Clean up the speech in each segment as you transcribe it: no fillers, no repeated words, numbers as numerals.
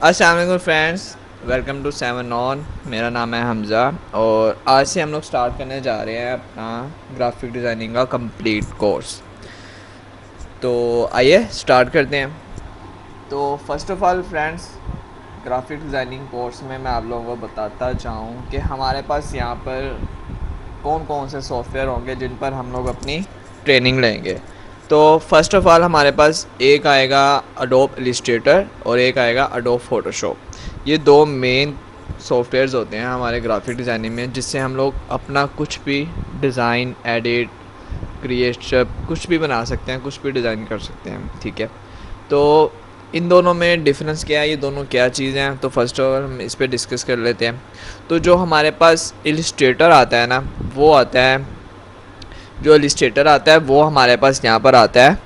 अस्सलाम वालेकुम friends, welcome to seven on. मेरा नाम है हमज़ा और आज से हम लोग स्टार्ट करने जा रहे हैं अपना ग्राफिक डिज़ाइनिंग का कंप्लीट कोर्स। तो आइए स्टार्ट करते हैं। तो first of all friends, graphic designing course में मैं आप लोगों को बताता चाहूँ कि हमारे पास यहाँ पर कौन कौन से सॉफ्टवेयर होंगे जिन पर हम लोग अपनी ट्रेनिंग लेंगे। तो फर्स्ट ऑफ़ ऑल हमारे पास एक आएगा अडोब इलस्ट्रेटर और एक आएगा अडोब फ़ोटोशॉप। ये दो मेन सॉफ्टवेयर्स होते हैं हमारे ग्राफिक डिज़ाइनिंग में, जिससे हम लोग अपना कुछ भी डिज़ाइन, एडिट, क्रिएट कुछ भी बना सकते हैं, कुछ भी डिज़ाइन कर सकते हैं। ठीक है, तो इन दोनों में डिफरेंस क्या है, ये दोनों क्या चीज़ें हैं, तो फर्स्ट ऑफ ऑल हम इस पर डिस्कस कर लेते हैं। तो जो हमारे पास इलस्ट्रेटर आता है ना, वो आता है, जो इलस्ट्रेटर आता है वो हमारे पास यहाँ पर आता है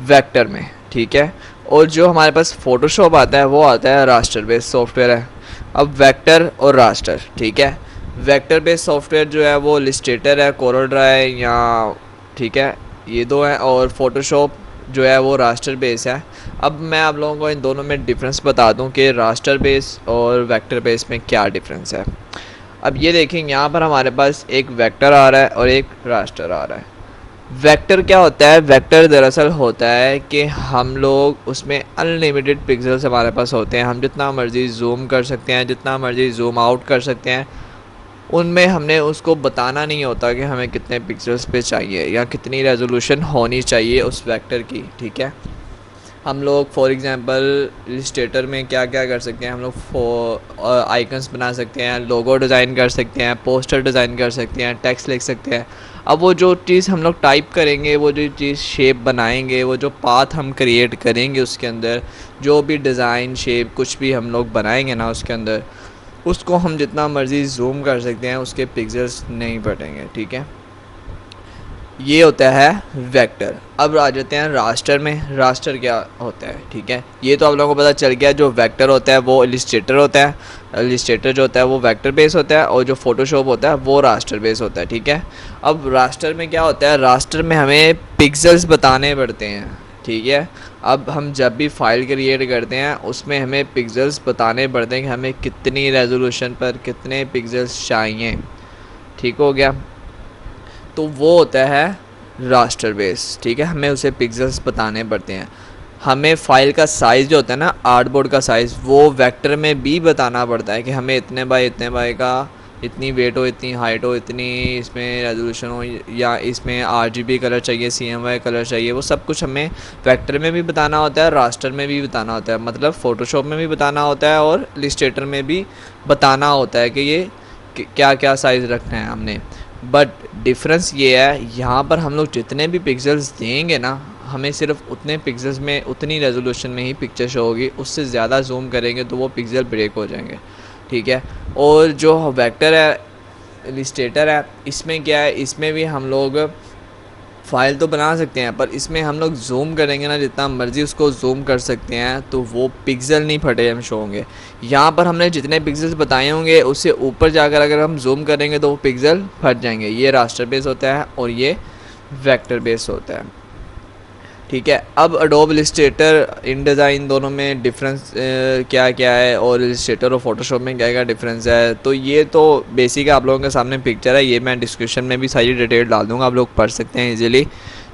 वेक्टर में। ठीक है, और जो हमारे पास फ़ोटोशॉप आता है वो आता है रास्टर बेस्ड सॉफ्टवेयर है। अब वेक्टर और रास्टर, ठीक है, वेक्टर बेस्ड सॉफ्टवेयर जो है वो इलस्ट्रेटर है, कोरल ड्रा है, या ठीक है, ये दो हैं, और फ़ोटोशॉप जो है वो रास्टर बेस है। अब मैं आप लोगों को इन दोनों में डिफरेंस बता दूं कि रास्टर बेस और वेक्टर बेस में क्या डिफरेंस है। अब ये देखें, यहाँ पर हमारे पास एक वेक्टर आ रहा है और एक रास्टर आ रहा है। वेक्टर क्या होता है? वेक्टर दरअसल होता है कि हम लोग उसमें अनलिमिटेड पिक्सल्स हमारे पास होते हैं, हम जितना मर्ज़ी जूम कर सकते हैं, जितना मर्ज़ी जूम आउट कर सकते हैं। उनमें हमने उसको बताना नहीं होता कि हमें कितने पिक्सल्स पे चाहिए या कितनी रेजोल्यूशन होनी चाहिए उस वेक्टर की। ठीक है, हम लोग फॉर एग्ज़ाम्पल इलस्ट्रेटर में क्या क्या कर सकते हैं, हम लोग आइकन्स बना सकते हैं, लोगो डिज़ाइन कर सकते हैं, पोस्टर डिज़ाइन कर सकते हैं, टेक्स्ट लिख सकते हैं। अब वो जो चीज़ हम लोग टाइप करेंगे, वो जो चीज़ शेप बनाएंगे, वो जो पाथ हम क्रिएट करेंगे उसके अंदर, जो भी डिज़ाइन शेप कुछ भी हम लोग बनाएंगे ना उसके अंदर, उसको हम जितना मर्ज़ी जूम कर सकते हैं, उसके पिक्सल्स नहीं बढ़ेंगे। ठीक है, ये होता है वेक्टर। अब आ जाते हैं रास्टर में। रास्टर क्या होता है? ठीक है, ये तो आप लोगों को पता चल गया, जो वेक्टर होता है वो इलस्ट्रेटर होता है, इलस्ट्रेटर जो होता है वो वेक्टर बेस होता है, और जो फोटोशॉप होता है वो रास्टर बेस होता है। ठीक है, अब रास्टर में क्या होता है? रास्टर में हमें पिक्सल्स बताने पड़ते हैं। ठीक है, अब हम जब भी फाइल क्रिएट करते हैं उसमें हमें पिक्सल्स बताने पड़ते हैं कि हमें कितनी रेजोल्यूशन पर कितने पिक्सल्स चाहिए। ठीक हो गया, तो वो होता है रास्टर बेस। ठीक है, हमें उसे पिक्सल्स बताने पड़ते हैं। हमें फ़ाइल का साइज़ जो होता है ना, आर्टबोर्ड का साइज़, वो वेक्टर में भी बताना पड़ता है कि हमें इतने बाय का इतनी वेट हो, इतनी हाइट हो, इतनी इसमें रेजोल्यूशन हो, या इसमें RGB कलर चाहिए, CMY कलर चाहिए। वो सब कुछ हमें वेक्टर में भी बताना होता है, रास्टर में भी बताना होता है, मतलब फ़ोटोशॉप में भी बताना होता है और इलस्ट्रेटर में भी बताना होता है कि ये क्या क्या साइज़ रखना है हमने। बट डिफरेंस ये है, यहाँ पर हम लोग जितने भी पिक्सल्स देंगे ना, हमें सिर्फ उतने पिक्सल्स में, उतनी रेजोल्यूशन में ही पिक्चर शो होगी। उससे ज़्यादा जूम करेंगे तो वो पिक्सल ब्रेक हो जाएंगे। ठीक है, और जो वेक्टर है, इलस्ट्रेटर है, इसमें क्या है, इसमें भी हम लोग फ़ाइल तो बना सकते हैं, पर इसमें हम लोग जूम करेंगे ना, जितना मर्ज़ी उसको जूम कर सकते हैं, तो वो पिक्सल नहीं फटे हम शो होंगे। यहाँ पर हमने जितने पिक्सल्स बताए होंगे उससे ऊपर जाकर अगर हम जूम करेंगे तो वो पिक्सल फट जाएंगे। ये रास्टर बेस होता है और ये वेक्टर बेस होता है। ठीक है, अब अडोब इलस्ट्रेटर, इनडिज़ाइन, दोनों में डिफरेंस क्या क्या है, और इलस्ट्रेटर और फोटोशॉप में क्या क्या डिफरेंस है, तो ये तो बेसिक आप लोगों के सामने पिक्चर है। ये मैं डिस्क्रिप्शन में भी सारी डिटेल डाल दूँगा, आप लोग पढ़ सकते हैं इजीली।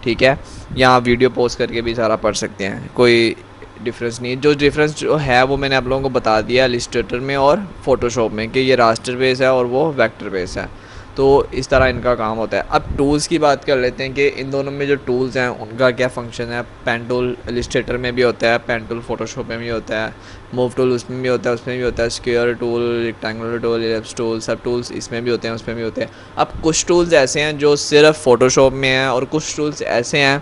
ठीक है, यहाँ वीडियो पोस्ट करके भी सारा पढ़ सकते हैं, कोई डिफरेंस नहीं। जो डिफरेंस जो है वो मैंने आप लोगों को बता दिया इलस्ट्रेटर में और फोटोशॉप में, कि ये रास्टर बेस है और वो वेक्टर बेस है। तो इस तरह इनका काम होता है। अब टूल्स की बात कर लेते हैं कि इन दोनों में जो टूल्स हैं उनका क्या फ़ंक्शन है। पेन टूल इलस्ट्रेटर में भी होता है, पेन टूल फोटोशॉप में भी होता है, मूव टूल उसमें भी होता है, उसमें भी होता है, square tool, rectangular tool, ellipse tool, सब टूल्स इसमें भी होते हैं, उसमें भी होते हैं। अब कुछ टूल्स ऐसे हैं जो सिर्फ फोटोशॉप में हैं, और कुछ टूल्स ऐसे हैं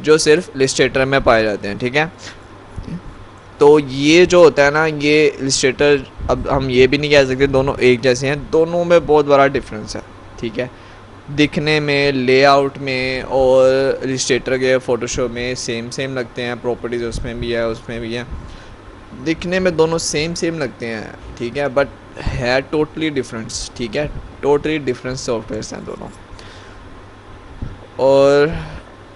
जो सिर्फ इलस्ट्रेटर में पाए जाते हैं। ठीक है, तो ये जो होता है ना, ये इलस्ट्रेटर, अब हम ये भी नहीं कह सकते दोनों एक जैसे हैं, दोनों में बहुत बड़ा डिफरेंस है। ठीक है, दिखने में, लेआउट में, और इलस्ट्रेटर के फ़ोटोशॉप में सेम लगते हैं, प्रॉपर्टीज़ उसमें भी है, उसमें भी है, दिखने में दोनों सेम लगते हैं। ठीक है, बट है टोटली डिफरेंस। ठीक है, टोटली डिफरेंस सॉफ्टवेयर हैं दोनों। और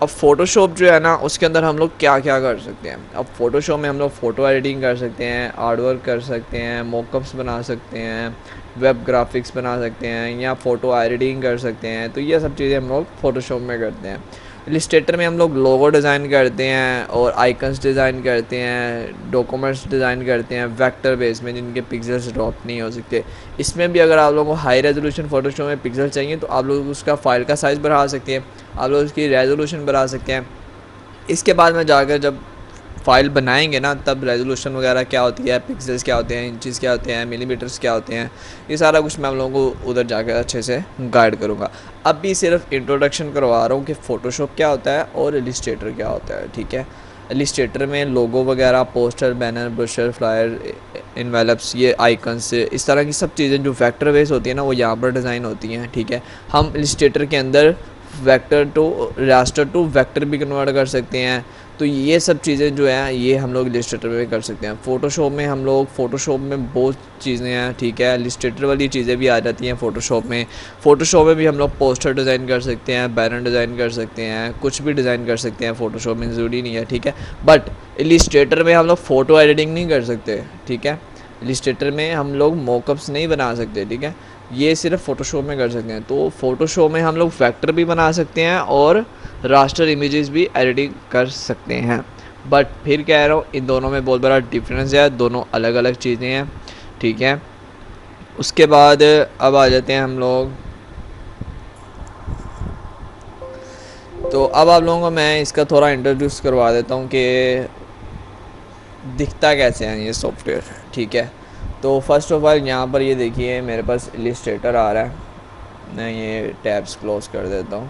अब फ़ोटोशॉप जो है ना उसके अंदर हम लोग क्या क्या कर सकते हैं। अब फ़ोटोशॉप में हम लोग फ़ोटो एडिटिंग कर सकते हैं, आर्ट वर्क कर सकते हैं, मॉकअप्स बना सकते हैं, वेब ग्राफिक्स बना सकते हैं, या फ़ोटो एडिटिंग कर सकते हैं। तो ये सब चीज़ें हम लोग फ़ोटोशॉप में करते हैं। इलिस्ट्रेटर में हम लोग लोगो डिज़ाइन करते हैं और आइकन्स डिज़ाइन करते हैं, डॉक्यूमेंट्स डिज़ाइन करते हैं वेक्टर बेस में जिनके पिक्सल्स ड्रॉप नहीं हो सकते। इसमें भी अगर आप लोगों को हाई रेजोल्यूशन फ़ोटोशॉप में पिक्सल चाहिए तो आप लोग उसका फ़ाइल का साइज़ बढ़ा सकते हैं, आप लोग उसकी रेजोल्यूशन बढ़ा सकते हैं। इसके बाद में जाकर जब फ़ाइल बनाएंगे ना तब रेजोल्यूशन वगैरह क्या होती है, पिक्सल्स क्या होते हैं, इंचज़ क्या होते हैं, मिलीमीटर्स क्या होते हैं, ये सारा कुछ मैं आप लोगों को उधर जाकर अच्छे से गाइड करूँगा। अब भी सिर्फ इंट्रोडक्शन करवा रहा हूँ कि फ़ोटोशॉप क्या होता है और इलिस्ट्रेटर क्या होता है, ठीक है। इलिस्ट्रेटर में लोगो वगैरह, poster, banner, brochure, flyer, envelopes, ये आइकन्स, इस तरह की सब चीज़ें जो वेक्टर बेस होती है ना वो यहाँ पर डिज़ाइन होती हैं, ठीक है। हम इलिस्ट्रेटर के अंदर vector to raster to vector भी कन्वर्ट कर सकते हैं। तो ये सब चीज़ें जो है ये हम लोग इलिस्ट्रेटर में कर सकते हैं। फ़ोटोशॉप में हम लोग फ़ोटोशॉप में बहुत चीज़ें हैं, ठीक है। इलिस्ट्रेटर वाली चीज़ें भी आ जाती हैं फ़ोटोशॉप में। फ़ोटोशॉप में भी हम लोग पोस्टर डिज़ाइन कर सकते हैं, बैनर डिज़ाइन कर सकते हैं, कुछ भी डिज़ाइन कर सकते हैं फ़ोटोशॉप में, ज़रूरी नहीं है, ठीक है। बट इलिस्ट्रेटर में हम लोग फ़ोटो एडिटिंग नहीं कर सकते, ठीक है। इलिस्ट्रेटर में हम लोग मॉकअप्स नहीं बना सकते, ठीक है। ये सिर्फ फ़ोटोशॉप में कर सकते हैं। तो फ़ोटोशॉप में हम लोग वेक्टर भी बना सकते हैं और रास्टर इमेजेस भी एडिटिंग कर सकते हैं। बट फिर कह रहा हूँ इन दोनों में बहुत बड़ा डिफरेंस है, दोनों अलग अलग चीज़ें हैं, ठीक है। उसके बाद अब आ जाते हैं हम लोग, तो अब आप लोगों को मैं इसका थोड़ा इंट्रोड्यूस करवा देता हूँ कि दिखता कैसे है ये सॉफ्टवेयर, ठीक है। तो फर्स्ट ऑफ ऑल यहाँ पर ये देखिए मेरे पास इलिस्ट्रेटर आ रहा है, मैं ये टैब्स क्लोज कर देता हूँ।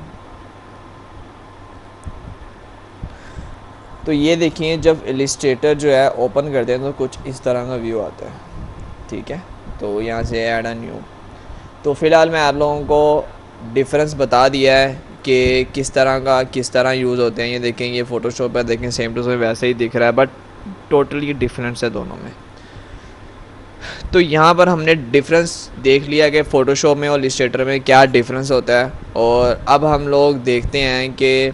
तो ये देखिए जब इलिस्ट्रेटर जो है ओपन करते हैं तो कुछ इस तरह का व्यू आता है, ठीक है। तो यहाँ से ऐड अ न्यू, तो फ़िलहाल मैं आप लोगों को डिफरेंस बता दिया है कि किस तरह यूज़ होते हैं। ये देखें ये फ़ोटोशॉप है, देखें सेम टू सेम वैसे ही दिख रहा है, बट टोटली डिफरेंस है दोनों में। तो यहाँ पर हमने डिफरेंस देख लिया कि फ़ोटोशॉप में और इलिस्ट्रेटर में क्या डिफरेंस होता है। और अब हम लोग देखते हैं कि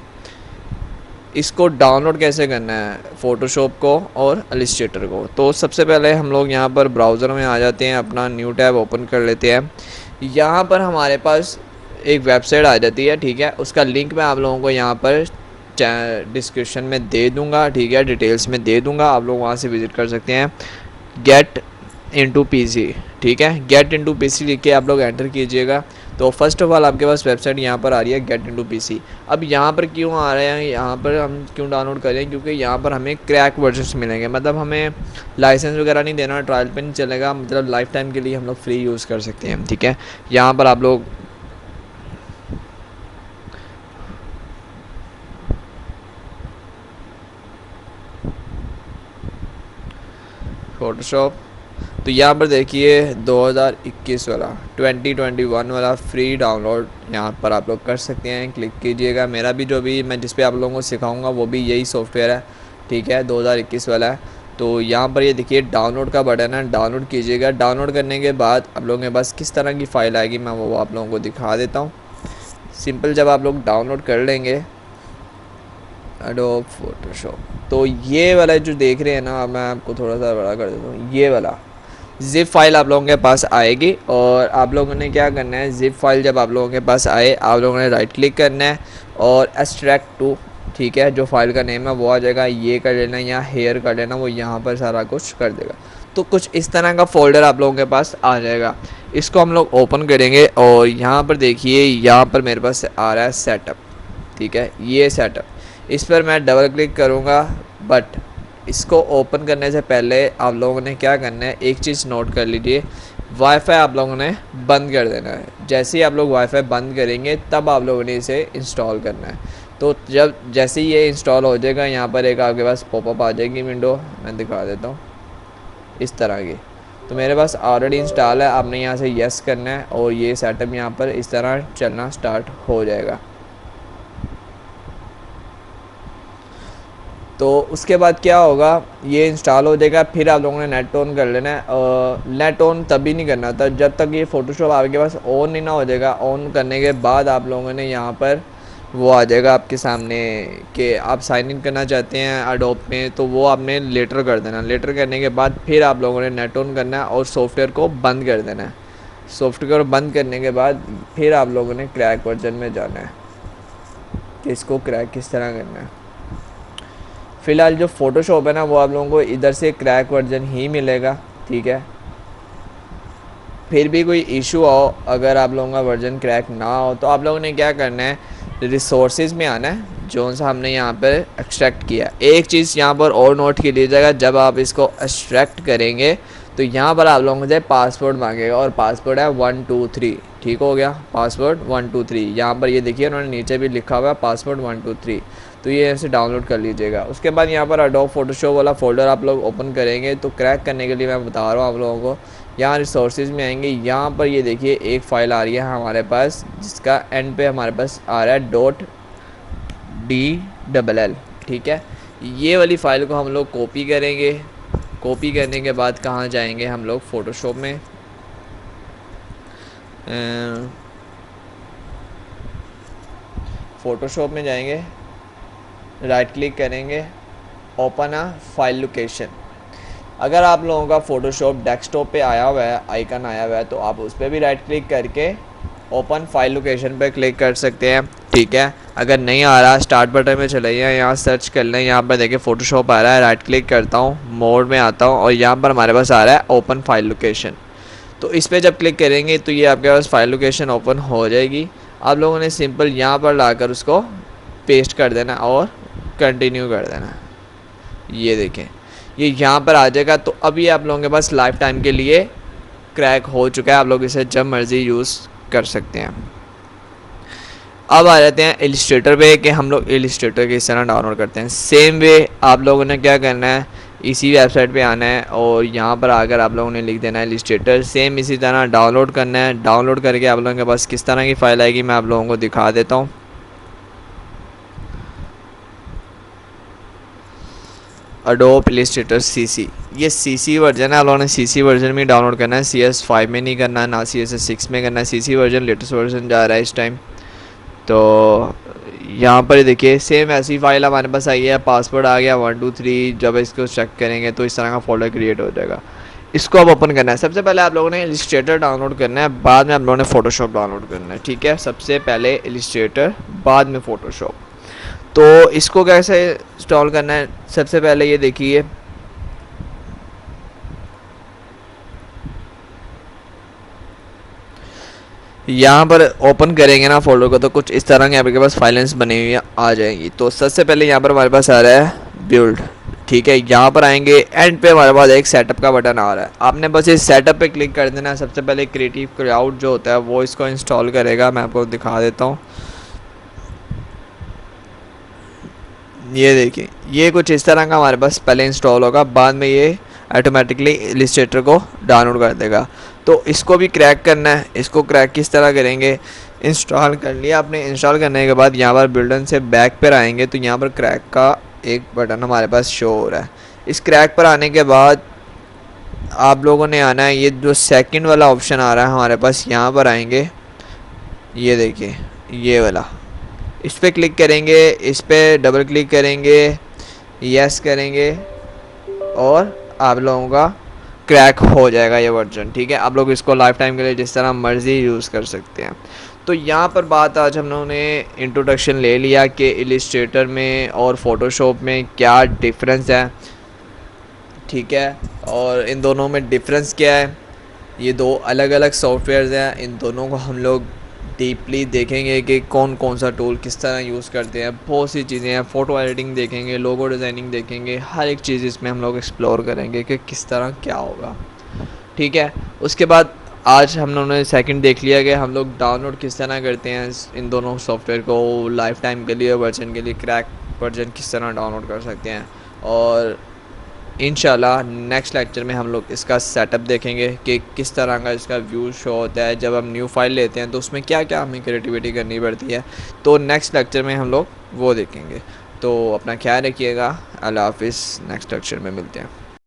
इसको डाउनलोड कैसे करना है, फ़ोटोशॉप को और इलिस्ट्रेटर को। तो सबसे पहले हम लोग यहाँ पर ब्राउज़र में आ जाते हैं, अपना न्यू टैब ओपन कर लेते हैं। यहाँ पर हमारे पास एक वेबसाइट आ जाती है, ठीक है। उसका लिंक मैं आप लोगों को यहाँ पर डिस्क्रिप्शन में दे दूँगा, ठीक है, डिटेल्स में दे दूँगा, आप लोग वहाँ से विज़िट कर सकते हैं। गेट इनटू पीसी, ठीक है, गेट इनटू पीसी लिख के आप लोग एंटर कीजिएगा। तो फर्स्ट ऑफ ऑल आपके पास वेबसाइट यहाँ पर आ रही है गेट इनटू पीसी। अब यहाँ पर क्यों आ रहे हैं, यहाँ पर हम क्यों डाउनलोड करें, क्योंकि यहाँ पर हमें क्रैक वर्जन्स मिलेंगे, मतलब हमें लाइसेंस वगैरह नहीं देना, ट्रायल पे नहीं चलेगा, मतलब लाइफ टाइम के लिए हम लोग फ्री यूज़ कर सकते हैं, ठीक है। यहाँ पर आप लोग फोटोशॉप, तो यहाँ पर देखिए 2021 वाला 2021 वाला फ्री डाउनलोड यहाँ पर आप लोग कर सकते हैं, क्लिक कीजिएगा। मेरा भी जो भी मैं जिस पे आप लोगों को सिखाऊंगा वो भी यही सॉफ्टवेयर है, ठीक है, 2021 वाला है। तो यहाँ पर ये देखिए डाउनलोड का बटन है, डाउनलोड कीजिएगा। डाउनलोड करने के बाद आप लोगों के पास किस तरह की फ़ाइल आएगी मैं वो आप लोगों को दिखा देता हूँ। सिंपल, जब आप लोग डाउनलोड कर लेंगे एडोब फोटोशॉप, तो ये वाला जो देख रहे हैं ना, मैं आपको थोड़ा सा बड़ा कर देता हूँ, ये वाला ज़िप फाइल आप लोगों के पास आएगी। और आप लोगों ने क्या करना है, ज़िप फाइल जब आप लोगों के पास आए आप लोगों ने राइट क्लिक करना है और एक्सट्रैक्ट टू, ठीक है, जो फाइल का नेम है वो आ जाएगा, ये कर लेना या हेयर कर लेना, वो यहाँ पर सारा कुछ कर देगा। तो कुछ इस तरह का फ़ोल्डर आप लोगों के पास आ जाएगा। इसको हम लोग ओपन करेंगे और यहाँ पर देखिए यहाँ पर मेरे पास आ रहा है सेटअप, ठीक है, ये सेटअप, इस पर मैं डबल क्लिक करूँगा। बट इसको ओपन करने से पहले आप लोगों ने क्या करना है, एक चीज़ नोट कर लीजिए, वाईफाई आप लोगों ने बंद कर देना है। जैसे ही आप लोग वाईफाई बंद करेंगे तब आप लोगों ने इसे इंस्टॉल करना है। तो जब जैसे ही ये इंस्टॉल हो जाएगा यहाँ पर एक आपके पास पॉपअप आ जाएगी विंडो, मैं दिखा देता हूँ इस तरह की। तो मेरे पास ऑलरेडी इंस्टॉल है, आपने यहाँ से येस करना है और ये सेटअप यहाँ पर इस तरह चलना स्टार्ट हो जाएगा। तो उसके बाद क्या होगा, ये इंस्टॉल हो जाएगा। फिर आप लोगों ने नेट ऑन कर लेना है। नेट ऑन तभी नहीं करना था जब तक ये फ़ोटोशॉप आपके पास ऑन नहीं ना हो जाएगा। ऑन करने के बाद आप लोगों ने यहाँ पर वो आ जाएगा आपके सामने कि आप साइन इन करना चाहते हैं अडोब में, तो वो आपने लेटर कर देना। लेटर करने के बाद फिर आप लोगों ने नेट ऑन करना है और सॉफ्टवेयर को बंद कर देना है। सॉफ्टवेयर बंद करने के बाद फिर आप लोगों ने क्रैक वर्जन में जाना है कि इसको क्रैक किस तरह करना है। फ़िलहाल जो फ़ोटोशॉप है ना, वो आप लोगों को इधर से क्रैक वर्जन ही मिलेगा, ठीक है। फिर भी कोई इशू आओ, अगर आप लोगों का वर्जन क्रैक ना हो, तो आप लोगों ने क्या करना है, रिसोर्सेज में आना है, जो सा हमने यहाँ पर एक्सट्रैक्ट किया। एक चीज़ यहाँ पर और नोट की लीजिएगा, जब आप इसको एक्सट्रैक्ट करेंगे तो यहाँ पर आप लोगों से पासवर्ड मांगेगा, और पासवर्ड है 123, ठीक हो गया। पासवर्ड 123 यहाँ पर ये देखिए उन्होंने नीचे भी लिखा हुआ है पासवर्ड 123, तो ये ऐसे डाउनलोड कर लीजिएगा। उसके बाद यहाँ पर अडोब फोटोशॉप वाला फ़ोल्डर आप लोग ओपन करेंगे। तो क्रैक करने के लिए मैं बता रहा हूँ आप लोगों को, यहाँ रिसोर्सेज में आएंगे, यहाँ पर ये देखिए एक फ़ाइल आ रही है हमारे पास, जिसका एंड पे हमारे पास आ रहा है .DLL, ठीक है। ये वाली फ़ाइल को हम लोग कॉपी करेंगे। कॉपी करने के बाद कहाँ जाएंगे हम लोग, फ़ोटोशॉप में फ़ोटोशॉप में जाएंगे, राइट क्लिक करेंगे, ओपन अ फाइल लोकेशन। अगर आप लोगों का फ़ोटोशॉप डेस्कटॉप पे आया हुआ है, आइकन आया हुआ है, तो आप उस पर भी राइट क्लिक करके ओपन फाइल लोकेशन पे क्लिक कर सकते हैं, ठीक है। अगर नहीं आ रहा, स्टार्ट बटन में चले जाइए, यहाँ सर्च कर लें, यहाँ पर देखिए फ़ोटोशॉप आ रहा है, राइट क्लिक करता हूँ, मोड में आता हूँ, और यहाँ पर हमारे पास आ रहा है ओपन फाइल लोकेशन। तो इस पर जब क्लिक करेंगे तो ये आपके पास फाइल लोकेशन ओपन हो जाएगी। आप लोगों ने सिंपल यहाँ पर लाकर उसको पेस्ट कर देना और कंटिन्यू कर देना। ये देखें, ये यहाँ पर आ जाएगा। तो अभी आप लोगों के पास लाइफ टाइम के लिए क्रैक हो चुका है, आप लोग इसे जब मर्ज़ी यूज़ कर सकते हैं। अब आ जाते हैं इलिस्ट्रेटर पे कि हम लोग इलिस्ट्रेटर किस तरह डाउनलोड करते हैं। सेम वे आप लोगों ने क्या करना है, इसी वेबसाइट पे आना है और यहाँ पर आकर आप लोगों ने लिख देना है इलिस्ट्रेटर। सेम इसी तरह डाउनलोड करना है। डाउनलोड करके आप लोगों के पास किस तरह की फ़ाइल आएगी मैं आप लोगों को दिखा देता हूँ। अडोब इलिस्ट्रेटर CC, ये CC वर्जन है। आप लोगों ने CC वर्जन में डाउनलोड करना है, CS5 में नहीं करना है, ना CS6 में करना है। CC वर्जन लेटेस्ट वर्जन जा रहा है इस टाइम। तो यहाँ पर देखिए सेम ऐसी फाइल हमारे पास आई है, पासवर्ड आ गया 123। जब इसको चेक करेंगे तो इस तरह का फोल्डर क्रिएट हो जाएगा। इसको अब ओपन करना है। सबसे पहले आप लोगों ने इलिस्ट्रेटर डाउनलोड करना है, बाद में आप लोगों ने फ़ोटोशॉप डाउनलोड करना है, ठीक है। सबसे पहले इलिस्ट्रेटर, बाद में फ़ोटोशॉप। तो इसको कैसे इंस्टॉल करना है, सबसे पहले ये देखिए, यहाँ पर ओपन करेंगे ना फोल्डर को, तो कुछ इस तरह की आपके पास फाइलेंस बनी हुई आ जाएंगी। तो सबसे पहले यहाँ पर हमारे पास आ रहा है बिल्ड, ठीक है। यहाँ पर आएंगे, एंड पे हमारे पास एक सेटअप का बटन आ रहा है, आपने बस इस सेटअप पे क्लिक कर देना है। सबसे पहले क्रिएटिव क्लाउड जो होता है वो इसको इंस्टॉल करेगा, मैं आपको दिखा देता हूँ। ये देखिए, ये कुछ इस तरह का हमारे पास पहले इंस्टॉल होगा, बाद में ये ऑटोमेटिकली इलिस्ट्रेटर को डाउनलोड कर देगा। तो इसको भी क्रैक करना है। इसको क्रैक किस तरह करेंगे, इंस्टॉल कर लिया आपने। इंस्टॉल करने के बाद यहाँ पर बिल्डन से बैक पर आएंगे, तो यहाँ पर क्रैक का एक बटन हमारे पास शो हो रहा है। इस क्रैक पर आने के बाद आप लोगों ने आना है, ये जो सेकंड वाला ऑप्शन आ रहा है हमारे पास, यहाँ पर आएंगे, ये देखिए ये वाला, इस पर क्लिक करेंगे, इस पर डबल क्लिक करेंगे, यस करेंगे, और आप लोगों का क्रैक हो जाएगा ये वर्जन, ठीक है। आप लोग इसको लाइफ टाइम के लिए जिस तरह मर्जी यूज़ कर सकते हैं। तो यहाँ पर बात, आज हम लोगों ने इंट्रोडक्शन ले लिया कि इलिस्ट्रेटर में और फ़ोटोशॉप में क्या डिफरेंस है, ठीक है, और इन दोनों में डिफरेंस क्या है। ये दो अलग अलग सॉफ्टवेयर्स हैं, इन दोनों को हम लोग डीपली देखेंगे कि कौन कौन सा टूल किस तरह यूज़ करते हैं। बहुत सी चीज़ें हैं, फ़ोटो एडिटिंग देखेंगे, लोगो डिज़ाइनिंग देखेंगे, हर एक चीज़ इसमें हम लोग एक्सप्लोर करेंगे कि किस तरह क्या होगा, ठीक है। उसके बाद आज हम लोगों ने सेकंड देख लिया कि हम लोग डाउनलोड किस तरह करते हैं इन दोनों सॉफ्टवेयर को लाइफ टाइम के लिए, वर्जन के लिए, क्रैक वर्जन किस तरह डाउनलोड कर सकते हैं। और इंशाल्लाह नेक्स्ट लेक्चर में हम लोग इसका सेटअप देखेंगे कि किस तरह का इसका व्यू शो होता है। जब हम न्यू फाइल लेते हैं तो उसमें क्या क्या हमें क्रिएटिविटी करनी पड़ती है। तो नेक्स्ट लेक्चर में हम लोग वो देखेंगे। तो अपना ख्याल रखिएगा। अल्लाह हाफिज़, नेक्स्ट लेक्चर में मिलते हैं।